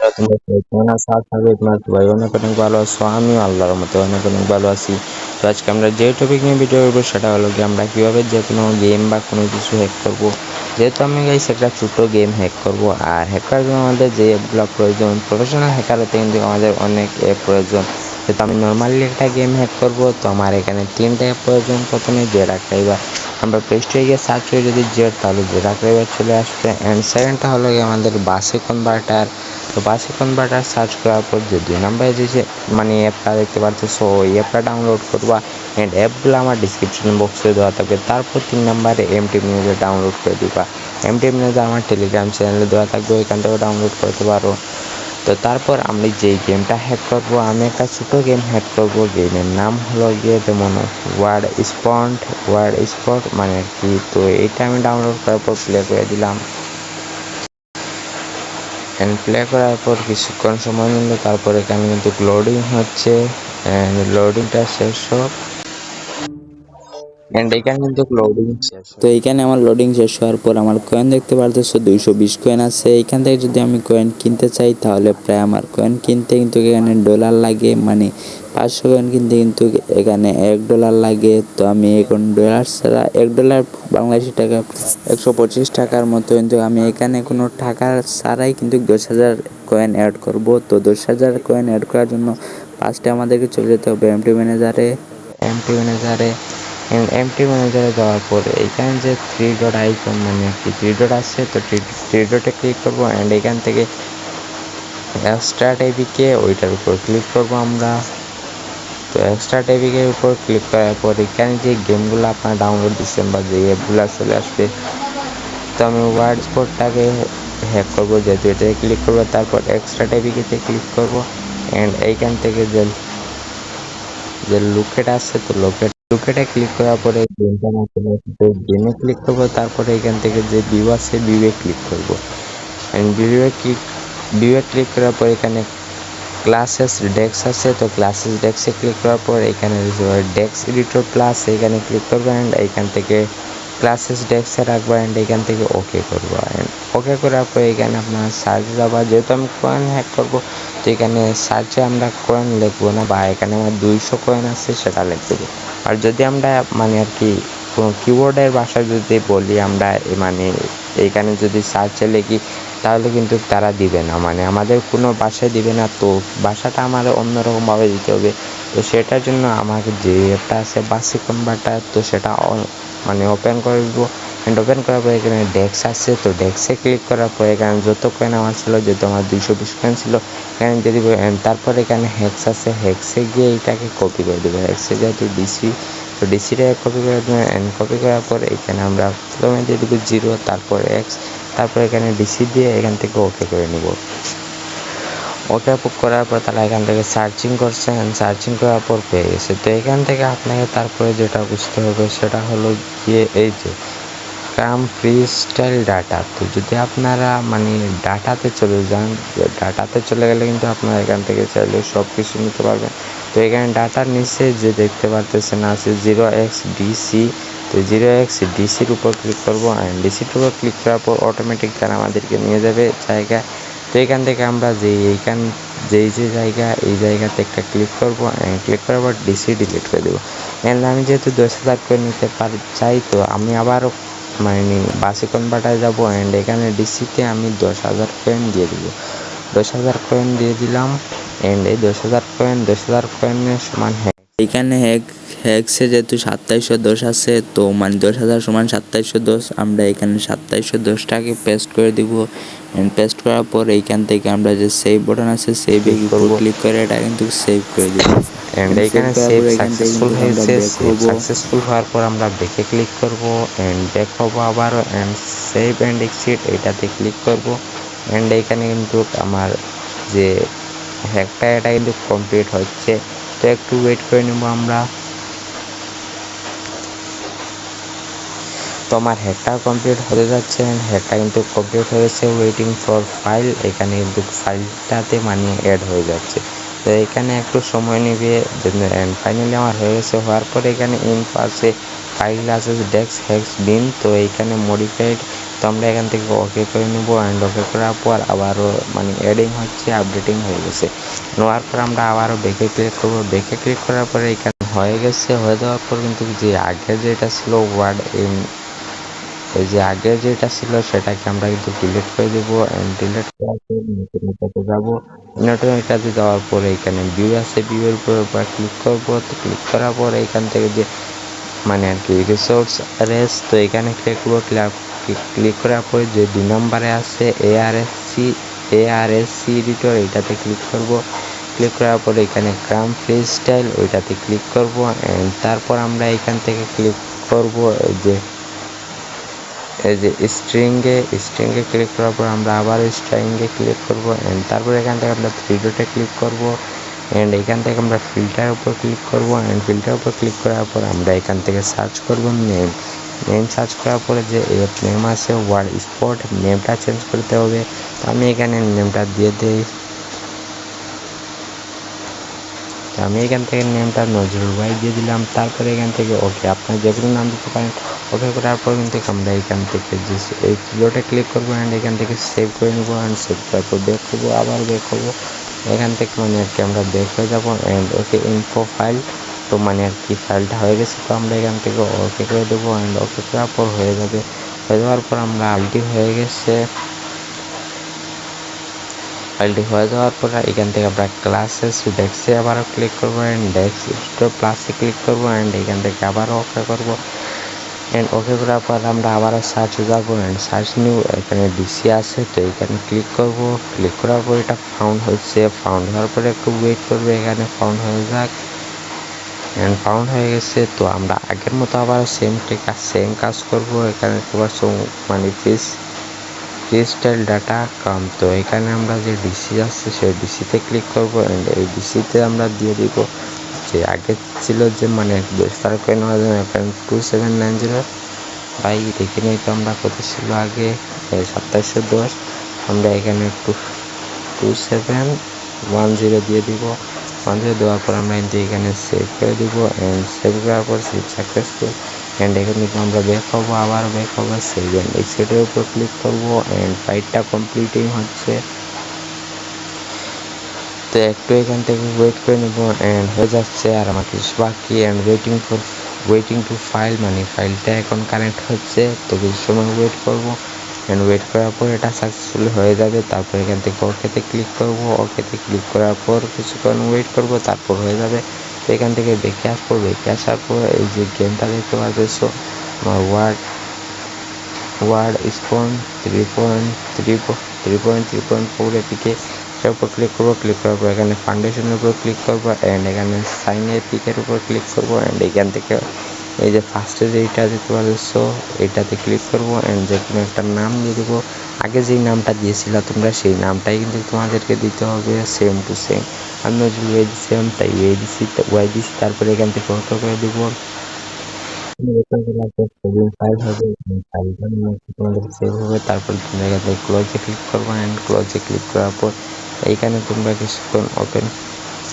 বন্ধুরা, তোমরা সবাই কেমন আছো? আশা করি তোমরা সবাই অনেক অনেক ভালো আছো। আমিও আল্লাহর মতো অনেক অনেক ভালো আছি। তো আজকে আমরা যে টপিক নিয়ে ভিডিও করবো সেটা হলো কি আমরা কীভাবে যে কোনো গেম বা কোনো কিছু হ্যাক করবো। যেহেতু আমি গাইস একটা ছোটো গেম হ্যাক করবো, আর হ্যাক করার জন্য আমাদের যে অ্যাপগুলো প্রয়োজন, প্রফেশনাল হ্যাকার হতে কিন্তু আমাদের অনেক অ্যাপ প্রয়োজন। যেহেতু আমি নর্মালি একটা গেম হ্যাক করবো, তো আমার এখানে 3টা অ্যাপ প্রয়োজন। প্রথমে জেডাক্রাইবার, আমরা প্লে স্টোরে গিয়ে সার্চ করে যদি জেড তাহলে জেডাক্রাইবার চলে আসবে। অ্যান্ড সেকেন্ডটা হলো আমাদের বাসে কনভার্টার। তো বাসে কনভার্টার সার্চ করার পর যে 2 নম্বরে যে মানে অ্যাপটা দেখতে পাচ্ছ, ওই অ্যাপটা ডাউনলোড করবা। অ্যান্ড অ্যাপগুলো আমার ডিসক্রিপশন বক্সে দেওয়া থাকবে। তারপর 3 নম্বরে এমটি মিউজিক ডাউনলোড করে দিবা। এমটি মিউজিক আমার টেলিগ্রাম চ্যানেলে দেওয়া থাকবে, ওইখান থেকেও ডাউনলোড করতে পারো। তো তারপর আমি যেই গেমটা হ্যাক করব, আমি একটা ছোটো গেম হ্যাক করব। গেমের নাম হলো গিয়ে যেমন ওয়ার্ড স্পট মানে কি। তো এইটা আমি ডাউনলোড করার পর প্লে করে দিলাম। অ্যান্ড প্লে করার পর কিছুক্ষণ সময় নিল, তারপর এখানে কিন্তু লোডিং হচ্ছে। অ্যান্ড লোডিংটা শেষ হোক। অ্যান্ড এখানে কিন্তু লোডিং শেষ তো এইখানে আমার লোডিং শেষ হওয়ার পর আমার কয়েন দেখতে পারতেছো 220 কয়েন আছে। এইখান থেকে যদি আমি কয়েন কিনতে চাই তাহলে প্রায় আমার কয়েন কিনতে কিন্তু এখানে ডলার লাগে, মানে 500 কয়েন কিনতে কিন্তু এখানে $1 লাগে। তো আমি এখন ডলার ছাড়া $1 বাংলাদেশি টাকা 125 টাকার মতো, কিন্তু আমি এখানে কোনো টাকা ছাড়াই কিন্তু 10,000 কয়েন অ্যাড করব। তো 10,000 কয়েন অ্যাড করার জন্য ফার্স্টে আমাদেরকে চলে যেতে হবে এমটি ম্যানেজারে। এমটি ম্যানেজারে যাওয়ার পরে এখানে যে 3 ডট আইকন মানে কি 3 ডট আছে, তো 3 ডটে ক্লিক করবো। অ্যান্ড এখান থেকে স্টার্ট এপিকে ওইটার উপর ক্লিক করবো আমরা। তো স্টার্ট এপিকের উপর ক্লিক করার পর এখানে যে গেমগুলো আপনারা ডাউনলোড দিচ্ছেন বা যে অ্যাপগুলো চলে আসবে। তো আমি ওয়ার্ড স্পটটাকে হ্যাক করবো, যেহেতু এটাতে ক্লিক করবো। তারপর এক্সট্রা এপিকেতে ক্লিক করবো। অ্যান্ড এইখান থেকে যে লোকেট আছে, তো লোকেটে ক্লিক করার পরে গেমটা আমার চলে আসবে। গেমে ক্লিক করবো, তারপরে এখান থেকে যে ভিউ আছে ভিউয়ে ক্লিক করবো। অ্যান্ড ভিউয়ে ক্লিক করার পর এখানে ক্লাসেস ডেস্ক আছে, তো ক্লাসেস ডেস্কে ক্লিক করার পর এখানে ডেস্ক এডিটর প্লাস এখানে ক্লিক করবো। অ্যান্ড এখান থেকে ক্লাসেস ডেস্কে রাখবো। অ্যান্ড এখান থেকে ওকে করবো। অ্যান্ড ওকে করার পর এখানে আপনার সার্চ যাবা। যেহেতু আমি কয়েন হ্যাক করবো, তো এখানে সার্চে আমরা কয়েন লিখবো না, বা এখানে আমার 200 কয়েন আছে সেটা লিখে দেবো। আর যদি আমরা মানে আর কি কোনো কিবোর্ডের ভাষায় যদি বলি আমরা, মানে এইখানে যদি সার্চে লিখি তাহলে কিন্তু তারা দিবে না, মানে আমাদের কোনো ভাষায় দিবে না। তো ভাষাটা আমার অন্যরকমভাবে দিতে হবে। তো সেটার জন্য আমাকে যে অ্যাপটা আছে বাসি কনভার্টার, তো সেটা মানে ওপেন করে দেবো। অ্যান্ড ওপেন করার পর এখানে ডেস্ক আছে, তো ডেস্কে ক্লিক করার পর এখানে যত কয়েন আমার ছিল, যেহেতু আমার 220 কয়েন ছিল এখানে দিয়ে দেবো। তারপর এখানে হ্যাক্স আছে, হ্যাক্সে গিয়ে এইটাকে কপি করে দেবো। হ্যাক্সে যেহেতু ডিসি, তো ডিসিটাকে কপি করে দেবো। অ্যান্ড কপি করার পর এখানে আমরা প্রথমে দিয়ে দেবো 0, তারপর এক্স, তারপর এখানে ডিসি দিয়ে এখান থেকে ওকে করে নেব। ওকে করার পর তারা এখান থেকে সার্চিং করছেন, সার্চিং করার পর পেয়ে গেছে। তো এখান থেকে আপনাকে তারপরে যেটা বুঝতে হবে সেটা হলো গিয়ে এই যে কাম ফ্রি স্টাইল ডাটা। তো যদি আপনারা মানে ডাটাতে চলে যান, ডাটাতে চলে গেলে কিন্তু আপনারা এখান থেকে চাইলে সব কিছু নিতে পারবেন। তো এখানে ডাটার নিচে যে দেখতে পারতেছেন আছে 0xDC। তো 0xDCর উপর ক্লিক করবো। অ্যান্ড ডিসির উপর ক্লিক করার পর অটোমেটিক তারা আমাদেরকে নিয়ে যাবে জায়গায়। তো এখান থেকে আমরা যে জায়গা, এই জায়গাতে একটা ক্লিক করবো। ক্লিক করার পর ডিসি ডিলিট করে দেবো। অ্যান্ড আমি যেহেতু 10,000 করে নিতে চাই, তো আমি আবারও মানে বাসে কনভার্টারে যাবো। অ্যান্ড এখানে ডিসিতে আমি 10,000 কয়েন দিয়ে দেবো। 10,000 কয়েন দিয়ে দিলাম। অ্যান্ড এই 10,000 কয়েনের সমান এখানে হ্যাক্সে যেহেতু 2710 আছে, তো মানে 10,000 সমান 2710, আমরা এখানে 2710টাকে পেস্ট করে দিব। পেস্ট করার পর এইখান থেকে আমরা যে সেভ বাটন আছে সেভে ক্লিক করে এটা কিন্তু সেভ করে দিব। অ্যান্ড এখানে করার সেভ পর এখান থেকে সাকসেসফুল কিন্তু আমরা হয়েছে। ব্যাক সেভ হব। সাকসেসফুল হওয়ার পর আমরা ব্যাকে ক্লিক করব। অ্যান্ড ব্যাক হবো আবারও। অ্যান্ড সেভ অ্যান্ড এক্সিট এটাতে ক্লিক করব। অ্যান্ড এখানে কিন্তু আমার যে হ্যাকটা এটা কিন্তু কমপ্লিট হচ্ছে। তো একটু ওয়েট করে নেব আমরা। তো আমার হ্যাকটা কমপ্লিট হতে যাচ্ছে। হ্যাকটা কিন্তু কমপ্লিট হয়েছে। ওয়েটিং ফর ফাইল, এখানে কিন্তু ফাইলটাতে মানে অ্যাড হয়ে যাচ্ছে। তো এখানে একটু সময় নেবে। অ্যান্ড ফাইনালি আমার হয়ে গেছে। হওয়ার পরে এখানে ইনফো আছে, ফাইল আছে ডেক্স হেক্স বিন, তো এইখানে মডিফাইড, তো আমরা এখান থেকে ওকে করে নেবো। অ্যান্ড ওকে করার পর আবারও মানে এডিং হচ্ছে, আপডেটিং হয়ে গেছে। নেওয়ার পর আমরা আবারও ব্যাকে ক্লিক করবো। ব্যাকে ক্লিক করার পরে এখানে হয়ে গেছে। হয়ে যাওয়ার পর কিন্তু যে আগের যেটা ছিল ওয়ার্ড এই যে আগের যেটা ছিল সেটাকে আমরা কিন্তু ডিলিট করে দেবো। অ্যান্ড ডিলিট করার পর নতুন এটাতে যাবো। নতুন এটাতে যাওয়ার পরে এখানে ভিউ আছে, ভিউয়ের উপর ক্লিক করবো। তো ক্লিক করার পর এখান থেকে যে মানে আর কি রিসোর্স রেস, তো এখানে ক্লিক করবো। ক্লিক করার পরে যে 2 নম্বরে আছে ARSC এডিটর, এটাতে ক্লিক করব। ক্লিক করার পরে এখানে ক্রাম ফ্রি স্টাইল, ওইটাতে ক্লিক করব। অ্যান্ড তারপর আমরা এখান থেকে ক্লিক করব এই যে স্ট্রিংয়ে ক্লিক করার পর আমরা আবার স্ট্রিংয়ে ক্লিক করব। অ্যান্ড তারপর এখান থেকে আমরা 3 ডটে ক্লিক করব। অ্যান্ড এখান থেকে আমরা ফিল্টার উপর ক্লিক করব। অ্যান্ড ফিল্টার উপর ক্লিক করার পর আমরা এখান থেকে সার্চ করব নেম সার্চ করার পরে যে অ্যাপ নেম আছে ওয়ার্ড স্পট, নেমটা চেঞ্জ করতে হবে। তো আমি এখানে নেমটা দিয়ে দিই। তো আমি এখান থেকে নেমটা নজরুল ভাই দিয়ে দিলাম। তারপরে এখান থেকে ওকে, আপনার যে কোনো নাম দিতে পারেন। ওকে করার পর কিন্তু আমরা এখান থেকে যে এই কিলোটা ক্লিক করবো। অ্যান্ড এখান থেকে সেভ করে নেবো। অ্যান্ড সেভ করার পর ব্যাক করবো, আবার ব্যাক করবো। এখান থেকে মানে আর কি আমরা ব্যাক হয়ে যাবো। অ্যান্ড ওকে ইনফো ফাইল, তো মানে আর কি ফাইলটা হয়ে গেছে। তো আমরা এখান থেকে ওকে করে দেবো। অ্যান্ড ওকে করার পর হয়ে যাবে। হয়ে যাওয়ার পর আমরা আলটি হয়ে গেছে। ফাইলটি হয়ে যাওয়ার পর এখান থেকে আমরা ক্লাসেস ডেস্কে আবারও ক্লিক করবো। অ্যান্ড ডেস্ক স্টোর প্লাসে ক্লিক করবো। অ্যান্ড এখান থেকে আবারও ওকে করবো। অ্যান্ড ওকে করার পর আমরা আবারও সার্চে যাবো। অ্যান্ড সার্চ নিউ, এখানে ডিসি আছে, তো এখানে ক্লিক করব। ক্লিক করার পর এটা ফাউন্ড হচ্ছে। ফাউন্ড হওয়ার পরে একটু ওয়েট করবে, এখানে ফাউন্ড হয়ে যাক। অ্যান্ড ফাউন্ড হয়ে গেছে। তো আমরা আগের মতো আবার সেম কাজ করব। এখানে মানে ফ্রি স্টাইল ডাটা কাম, তো এখানে আমরা যে ডিসি আছে সেই ডিসিতে ক্লিক করব। অ্যান্ড এই ডিসিতে আমরা দিয়ে দিব যে আগে ছিল যে মানে স্টার কয়েন হওয়ার জন্য এখানে 2790 বাই দেখে নিই। তো আমরা কত ছিল আগে 2710, আমরা এখানে 2710 দিয়ে দিব। 10 দেওয়ার পর আমরা কিন্তু এখানে সেভ করে দিব। অ্যান্ড সেভ করার পর সেভ সাকসেসফুল। অ্যান্ড এখান থেকে আমরা ব্যাক হবো, আবার ব্যাক হবো, সেভ অ্যান্ড এক্সিটের উপর ক্লিক করবো। অ্যান্ড ফাইলটা কমপ্লিটিং হচ্ছে, তো একটু এখান থেকে ওয়েট করে নেব। অ্যান্ড হয়ে যাচ্ছে আর আমার কিছু বাকি। অ্যান্ড ওয়েটিং টু ফাইল, মানে ফাইলটা এখন কানেক্ট হচ্ছে, তো কিছু সময় ওয়েট করব। অ্যান্ড ওয়েট করার পর এটা সাকসেসফুল হয়ে যাবে। তারপর এখান থেকে ওকেতে ক্লিক করব। ওকেতে ক্লিক করার পর কিছুক্ষণ ওয়েট করব, তারপর হয়ে যাবে। তো এখান থেকে দেখে আসবো। দেখে আসার পর এই যে গেমটা দেখতে পাচ্ছ, আমার ওয়ার্ড স্পন 3.4 এপিকে, এটার উপর ক্লিক করবো। ক্লিক করার পর এখানে ফাউন্ডেশনের উপর ক্লিক করবো। অ্যান্ড এখানে সাইন এপিকের উপর ক্লিক করবো। অ্যান্ড এখান থেকে এই যে ফার্স্টে যেটা দিতে পারছো এটাতে ক্লিক করবো। অ্যান্ড যে কোনো একটা নাম দিয়ে দেবো। আগে যেই নামটা দিয়েছিল তোমরা সেই নামটাই কিন্তু তোমাদেরকে দিতে হবে, সেম টু সেম। আমি নজরুল ওয়াই দিছিলাম, তাই ওয়াই দিছি। তারপরে এখান থেকে অটো করে দেবো। ফাইল হবে, ফাইলটা তোমাদের সেভ হবে। তারপর তোমরা এখান থেকে ক্লোজে ক্লিক করবো। অ্যান্ড ক্লোজে ক্লিক করার পর এইখানে তোমরা কিছুক্ষণ ওপেন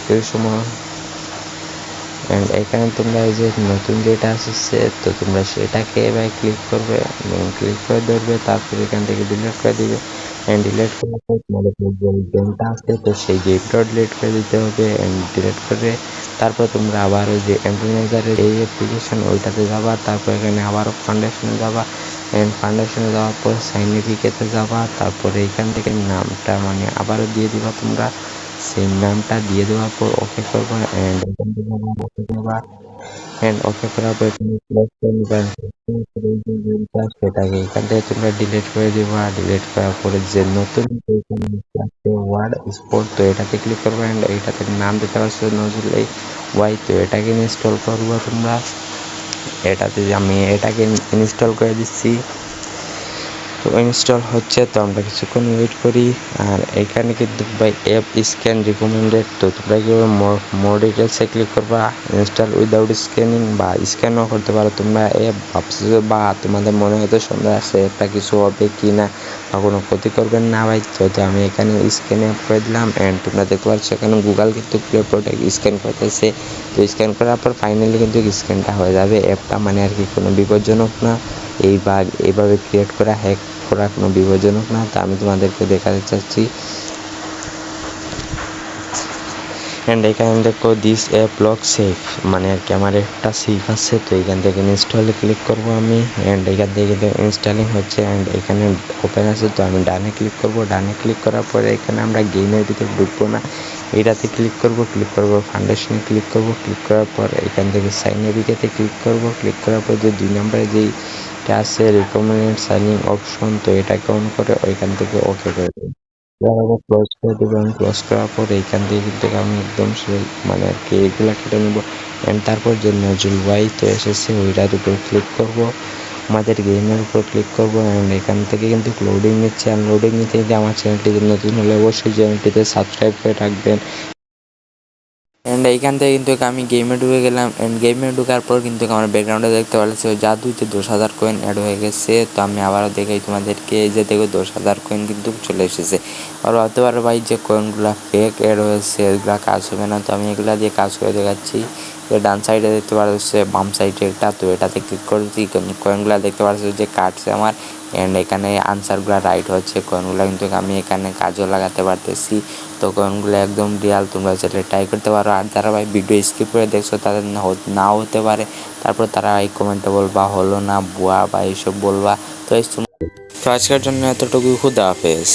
কিছু সময়। অ্যান্ড এখানে তোমরা এই যে নতুন যেটা আসছে, তো তোমরা সেটাকে এবার ক্লিক করবে এবং ক্লিক করে ধরবে। তারপর এখান থেকে ডিলিট করে দিবে। অ্যান্ড ডিলিট করার পর তোমাদের যে গেমটা আছে, তো সেই গেমটাও ডিলিট করে দিতে হবে। অ্যান্ড ডিলিট করে তারপর তোমরা আবার ওই যে এমপ্লয়মেন্টের এই অ্যাপ্লিকেশন ওইটাতে যাবা। তারপর এখানে আবারও ফাউন্ডেশনে যাবা। অ্যান্ড ফাউন্ডেশনে যাওয়ার পর সাইনিফিকেতে যাবা। তারপরে এখান থেকে নামটা মানে আবারও দিয়ে দিবা। তোমরা সেই নামটা দিয়ে দেওয়ার পর ওকে করবা। অ্যান্ড এখান থেকে ওকে করবা। অ্যান্ড ওকে করার পর তুমি ক্লোজ করে নিবা। সেটাকে এখান থেকে তোমরা ডিলিট করে দিবা। ডিলিট করার পরে যে নতুন ওয়ার্ড স্পোর্ট, তো এটাতে ক্লিক করবা। অ্যান্ড এইটাতে নাম দিতে পারছো নজরুল ওয়াই, তো এটাকে ইনস্টল করবো তোমরা। এটাতে আমি এটাকে ইনস্টল করে দিচ্ছি। তো ইনস্টল হচ্ছে, তো আমরা কিছুক্ষণ ওয়েট করি। আর এখানে কিন্তু ভাই অ্যাপ স্ক্যান রিকমেন্ডেড, তো তোমরা কীভাবে মোর ডিটেলসে ক্লিক করবা, ইনস্টল উইদাউট স্ক্যানিং বা স্ক্যানও করতে পারো তোমরা অ্যাপ ভাবছো, বা তোমাদের মনে হয়তো সন্দেহ আছে একটা কিছু হবে কি না বা কোনো ক্ষতি করবেন না ভাই। তো আমি এখানে স্ক্যানে করে দিলাম অ্যান্ড তোমরা দেখতে পাচ্ছ এখানে গুগল কিন্তু প্লে প্রোডাক্ট স্ক্যান করতেছে। তো স্ক্যান করার পর ফাইনালি কিন্তু স্ক্যানটা হয়ে যাবে। অ্যাপটা মানে আর কি কোনো বিপজ্জনক না, এইভাবে ক্রিয়েট করা হ্যাক করা কোনো বিপজ্জনক না। তো আমি তোমাদেরকে দেখাতে চাচ্ছি। অ্যান্ড এখানে দেখো দিস অ্যাপ লক সেফ, মানে আর কি আমার একটা সেফ আছে। তো এখান থেকে ইনস্টলে ক্লিক করব আমি, অ্যান্ড এখান থেকে কিন্তু ইনস্টলিং হচ্ছে অ্যান্ড এখানে ওপেন আছে। তো আমি ডানে ক্লিক করব, ডানে ক্লিক করার পরে এখানে আমরা গেমের ভিতরে ঢুকবো না, এটাতে ক্লিক করব, ফাউন্ডেশনে ক্লিক করব, ক্লিক করার পর এখান থেকে সাইন এবিকেতে ক্লিক করব, ক্লিক করার পর যে 2 নম্বরে যেইটা আছে রিকমেন্ডেড সাইনিং অপশন, তো এটাকে অন করে ওইখান থেকে ওকে করে দেবো। ক্লোজ করে দেবো। আমি ক্লোজ করার পর এইখান থেকে কিন্তু আমি একদম মানে আর কি এগুলা কেটে নেবো। অ্যান্ড তারপর যে নজরুল ওয়াই তো এসেছে ওইটার উপর ক্লিক করব, আমাদের গেমের উপর ক্লিক করব। অ্যান্ড এখান থেকে কিন্তু লোডিং নিচ্ছে, আর লোডিং নিতে নিতে আমার চ্যানেলটি নতুন হলে অবশ্যই চ্যানেলটিতে সাবস্ক্রাইব করে রাখবেন। অ্যান্ড এইখান থেকে কিন্তু আমি গেমে ঢুকে গেলাম। অ্যান্ড গেমে ঢোকার পর কিন্তু আমার ব্যাকগ্রাউন্ডে দেখতে পাচ্ছি জাদুতে 10,000 কয়েন অ্যাড হয়ে গেছে। তো আমি আবারও দেখাই তোমাদেরকে, যে দেখো 10,000 কয়েন কিন্তু চলে এসেছে। আর ভাবতে পারো ভাই যে কয়েনগুলো ফেক অ্যাড হয়েছে, এগুলো কাজ হবে না। তো আমি এগুলা দিয়ে কাজ করে দেখাচ্ছি। তো ডান সাইডে দেখতে পাচ্ছি বাম সাইডে একটা, তো এটাতে ক্লিক করে দিই, কয়েনগুলো দেখতে পাচ্ছি যে কাটছে আমার। অ্যান্ড এখানে আনসারগুলো রাইট হচ্ছে, কয়েনগুলো কিন্তু আমি এখানে কাজও লাগাতে পারতেছি। তো কয়েনগুলো একদম রিয়াল, তোমরা চাইলে ট্রাই করতে পারো। আর যারা ভাই ভিডিও স্কিপ করে দেখছো তাদের নাও হতে পারে, তারপর তারা এই কমেন্টে বলবা হলো না, বুয়া বা এইসব বলবা। তো আজকের জন্য এতটুকু, খুদা হাফেজ।